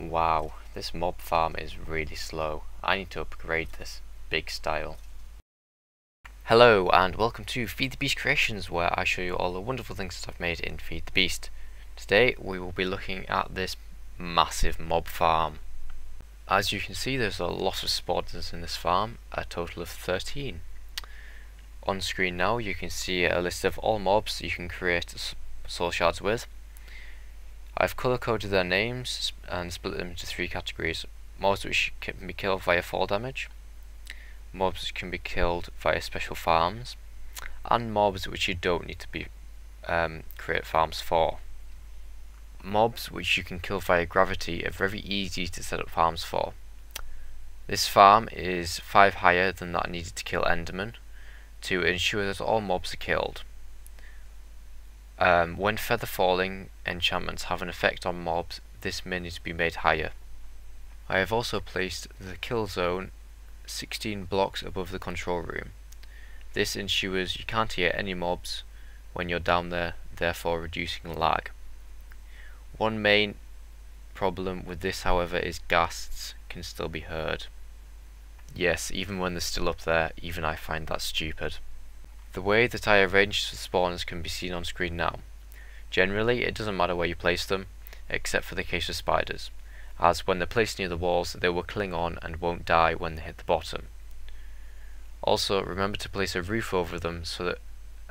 Wow, this mob farm is really slow. I need to upgrade this big style. Hello and welcome to FTB Creations, where I show you all the wonderful things that I've made in Feed the Beast. Today we will be looking at this massive mob farm. As you can see, there's a lot of spawners in this farm, a total of 13. On screen now you can see a list of all mobs you can create soul shards with. I've color coded their names and split them into 3 categories: mobs which can be killed via fall damage, mobs which can be killed via special farms, and mobs which you don't need to create farms for. Mobs which you can kill via gravity are very easy to set up farms for. This farm is 5 higher than that needed to kill Enderman, to ensure that all mobs are killed. When feather falling enchantments have an effect on mobs, this may need to be made higher. I have also placed the kill zone 16 blocks above the control room. This ensures you can't hear any mobs when you're down there, therefore reducing lag. One main problem with this, however, is ghasts can still be heard. Yes, even when they're still up there, even I find that stupid. The way that I arranged the spawners can be seen on screen now. Generally, it doesn't matter where you place them, except for the case of spiders, as when they're placed near the walls, they will cling on and won't die when they hit the bottom. Also, remember to place a roof over them so that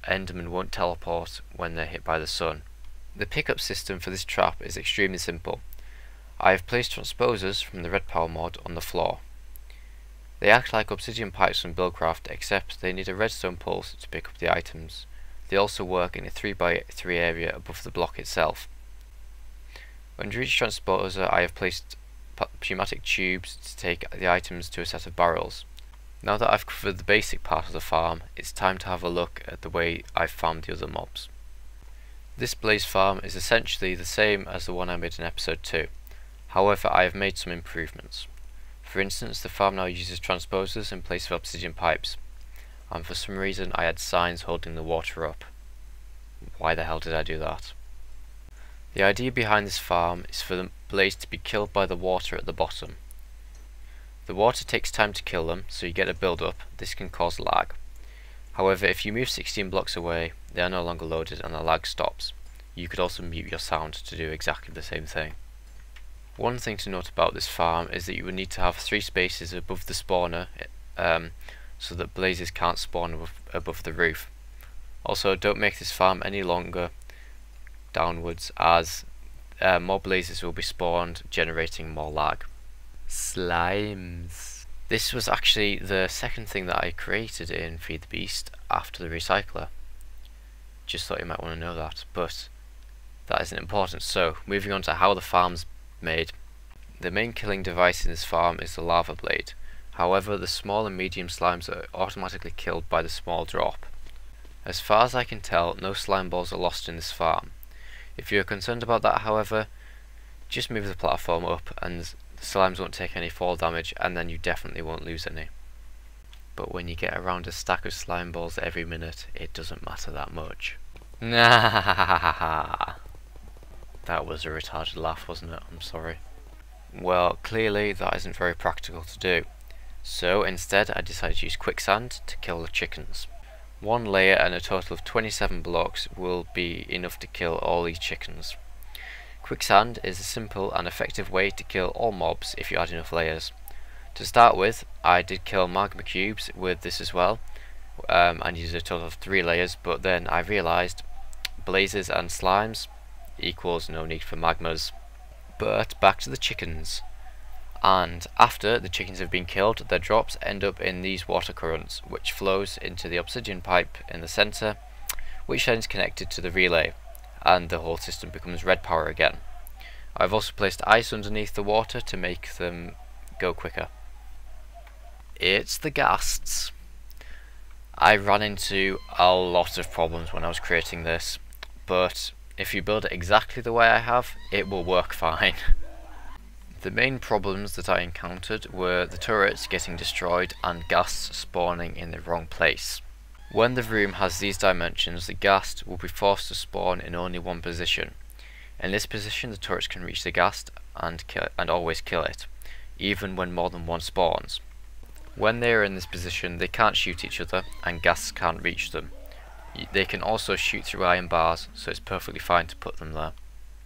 Endermen won't teleport when they're hit by the sun. The pickup system for this trap is extremely simple. I have placed transposers from the Red Power mod on the floor. They act like obsidian pipes from Buildcraft, except they need a redstone pulse to pick up the items. They also work in a 3x3 area above the block itself. Under each transposer I have placed pneumatic tubes to take the items to a set of barrels. Now that I've covered the basic part of the farm, it's time to have a look at the way I've farmed the other mobs. This blaze farm is essentially the same as the one I made in episode 2, however I have made some improvements. For instance, the farm now uses transposers in place of obsidian pipes, and for some reason I had signs holding the water up. Why the hell did I do that? The idea behind this farm is for the blaze to be killed by the water at the bottom. The water takes time to kill them, so you get a build up. This can cause lag. However, if you move 16 blocks away, they are no longer loaded and the lag stops. You could also mute your sound to do exactly the same thing. One thing to note about this farm is that you would need to have 3 spaces above the spawner so that blazes can't spawn above the roof. Also, don't make this farm any longer downwards, as more blazes will be spawned, generating more lag. Slimes. This was actually the second thing that I created in Feed the Beast after the recycler. Just thought you might want to know that, but that isn't important. So, moving on to how the farm's made. The main killing device in this farm is the lava blade. However, the small and medium slimes are automatically killed by the small drop. As far as I can tell, no slime balls are lost in this farm. If you're concerned about that, however, just move the platform up and the slimes won't take any fall damage, and then you definitely won't lose any. But when you get around a stack of slime balls every minute, it doesn't matter that much. Nah. That was a retarded laugh, wasn't it? I'm sorry. Well, clearly that isn't very practical to do. So instead I decided to use quicksand to kill the chickens. 1 layer and a total of 27 blocks will be enough to kill all these chickens. Quicksand is a simple and effective way to kill all mobs if you add enough layers. To start with, I did kill magma cubes with this as well, and used a total of 3 layers, but then I realised blazes and slimes equals no need for magmas. But back to the chickens. And after the chickens have been killed, their drops end up in these water currents, which flows into the obsidian pipe in the centre, which then is connected to the relay, and the whole system becomes red power again. I've also placed ice underneath the water to make them go quicker. It's the ghasts. I ran into a lot of problems when I was creating this, but if you build it exactly the way I have, it will work fine. The main problems that I encountered were the turrets getting destroyed and ghasts spawning in the wrong place. When the room has these dimensions, the ghast will be forced to spawn in only one position. In this position, the turrets can reach the gas and always kill it, even when more than one spawns. When they are in this position, they can't shoot each other and gas can't reach them. They can also shoot through iron bars, so it's perfectly fine to put them there.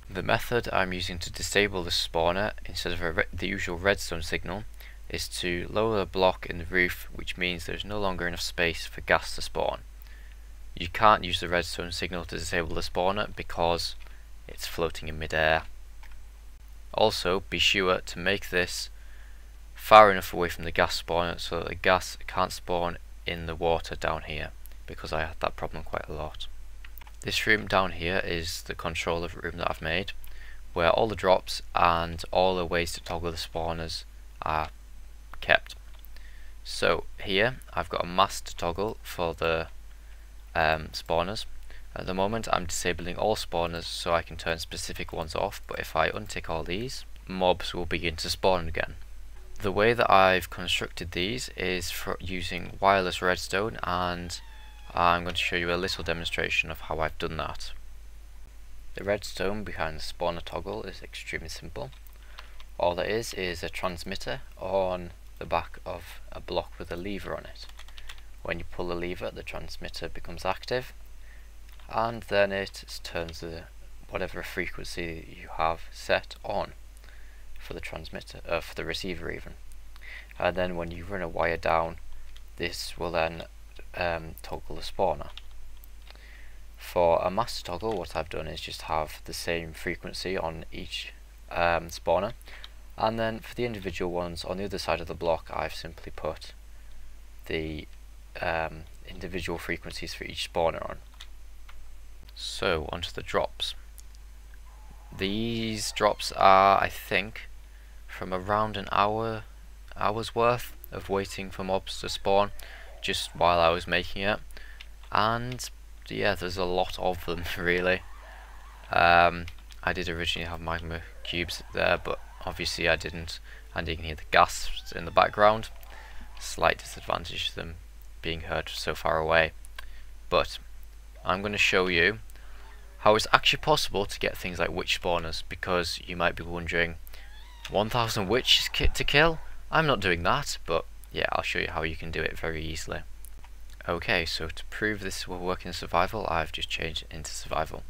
The method I'm using to disable the spawner instead of the usual redstone signal is to lower the block in the roof, which means there's no longer enough space for gas to spawn. You can't use the redstone signal to disable the spawner because it's floating in mid-air. Also, be sure to make this far enough away from the gas spawner so that the gas can't spawn in the water down here, because I had that problem quite a lot. This room down here is the controller room that I've made, where all the drops and all the ways to toggle the spawners are kept. So here I've got a mask to toggle for the spawners. At the moment I'm disabling all spawners so I can turn specific ones off, but if I untick all these, mobs will begin to spawn again. The way that I've constructed these is for using wireless redstone, and I'm going to show you a little demonstration of how I've done that. The redstone behind the spawner toggle is extremely simple. All there is a transmitter on the back of a block with a lever on it. When you pull the lever, the transmitter becomes active, and then it turns whatever frequency you have set on for the transmitter, for the receiver even. And then when you run a wire down, this will then toggle the spawner. For a master toggle, what I've done is just have the same frequency on each spawner, and then for the individual ones on the other side of the block, I've simply put the individual frequencies for each spawner on. So onto the drops. These drops are, I think, from around an hour's worth of waiting for mobs to spawn just while I was making it, and yeah, there's a lot of them really. I did originally have magma cubes there, but obviously I didn't, and you can hear the gas in the background. Slight disadvantage to them being heard so far away, but I'm going to show you how it's actually possible to get things like witch spawners, because you might be wondering, 1000 witches to kill? I'm not doing that, but yeah, I'll show you how you can do it very easily. Okay, so to prove this will work in survival, I've just changed it into survival.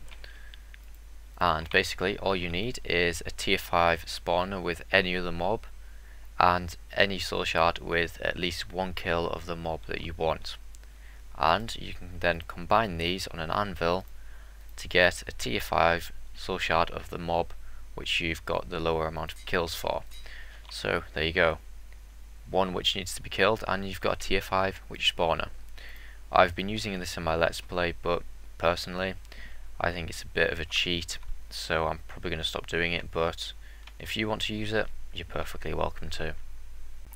And basically all you need is a tier 5 spawner with any other mob, and any soul shard with at least one kill of the mob that you want. And you can then combine these on an anvil to get a tier 5 soul shard of the mob which you've got the lower amount of kills for. So there you go. One which needs to be killed and you've got a tier 5 witch spawner. I've been using this in my let's play, but personally I think it's a bit of a cheat, so I'm probably going to stop doing it, but if you want to use it, you're perfectly welcome to.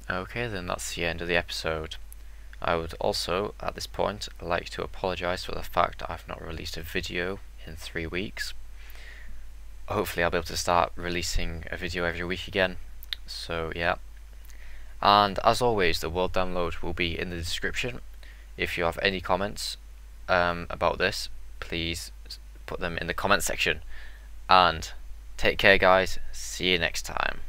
Okay, then that's the end of the episode. I would also, at this point, like to apologise for the fact that I've not released a video in 3 weeks. Hopefully I'll be able to start releasing a video every week again, so yeah. And as always, the world download will be in the description. If you have any comments about this, please put them in the comment section. And take care guys, see you next time.